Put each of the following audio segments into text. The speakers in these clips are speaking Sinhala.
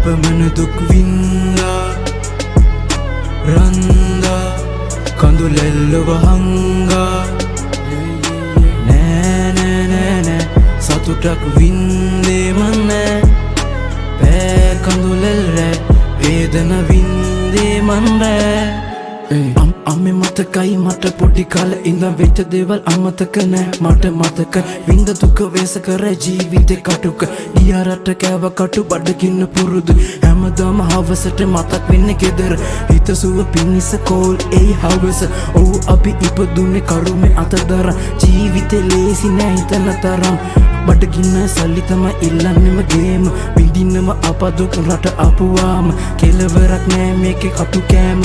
අපමණ දුක් වින්දා රන්දා කඳුලැල්ලව හංගා නෑ නෑ නෑ නෑ සතුටක් වින්දේ මන් නෑ පෑ කඳුලැල් රෑ වේදන වින්දේ මන් රෑ අම්මේ මතකයි මට පොඩි කාලේ ඉඳන් වෙච්ච දේවල් අමතක නෑ මට මතකයි විඳ දුක වෙස කර ජීවිතේ කටුක ගියාරට කෑව කටු බඩගින්න පුරුදු හැමදාම හවසට මතක් වෙන්නේ ගෙදර හිතසුව පිනිස කෝල් ඒ හවස ඔව් අපි ඉපදුනේ කරුමේ අතදර ජීවිතේ ලේසි නෑ හිතන තරම් බඩගින්න සල්ලි තමයි ඉල්ලන්නේම ගේම විඳින්නම අපදුක රට අපුවාම කෙලවරක් නෑ මේකේ කටු කෑම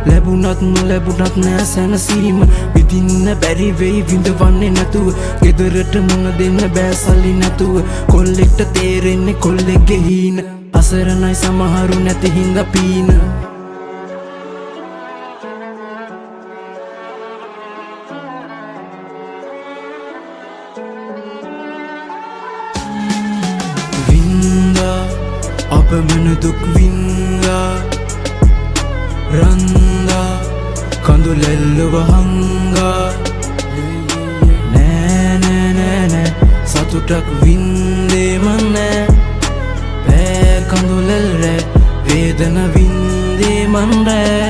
ලැබුණත් නොලැබුණත් නෑ සැනසීම විඳින්න බැරි වෙයි විඳවන්නේ නැතුව ගෙදරට මුණ දෙන්න බෑ සල්ලි නැතුව කොල්ලෙක්ට තේරෙන්නේ කොල්ලෙක්ගේ හීන අසරණයි සමහරු නැති හින්දා පීන අපමණ දුක් වින්දා රන්දා කඳුලැල්ලව හංගා නෑ නෑ නෑ නෑ සතුටක් වින්දේ මන් නෑ පෑ කඳුලැල් රෑ වේදන වින්දේ මන් රෑ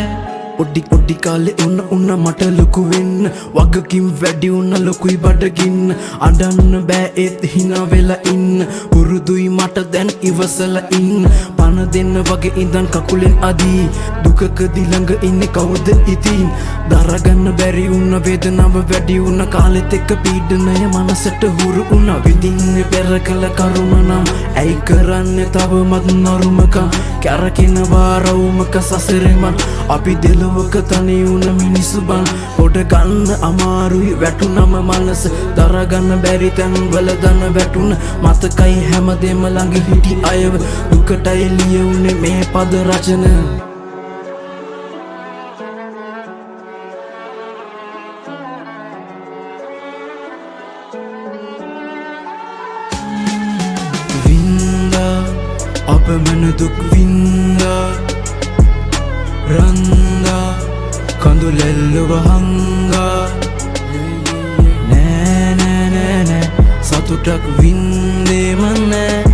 ඔඩි කාලේ උන්න මට ලොකු වෙන්න වගකින් වැඩි උන්න ලොකුයි බඩගින්න අඬන්න බෑ ඒත් හිනා වෙලා ඉන්න පුරුදුයි මට දැන් ඉවසලා ඉන්න පණ දෙන්න වගේ ඉඳන් කකුලෙන් අදී දුකකදී ළඟ ඉන්නේ කවුද ඉතින් දරගන්න බැරි උන්න වේදනාව වැඩි උන්න කාලෙත් එක්ක පීඩනය මනසට හුරු උනා විඳින්නේ පෙර කළ කරුණ නම් ඇයි කරන්නේ තවමත් නරුමකම් කැරකෙනවා රවුමක සසරේ මන් අපි දෙලොවක තනි වුණ මිනිස්සු බන් පොඩ ගන්න අමාරුයි වැටුනම මනස දරගන්න බැරි තැන් වල දන වැටුන මතකයි හැමදේම ළඟ හිටි අයව දුකටයි ලියුනේ මේ පද රචන වින්දා අපමණ දුක් වින්දා රන්දා කඳුලැල්ලව හංගා නෑ නෑ නෑ නෑ සතුටක් වින්දේ මන් නෑ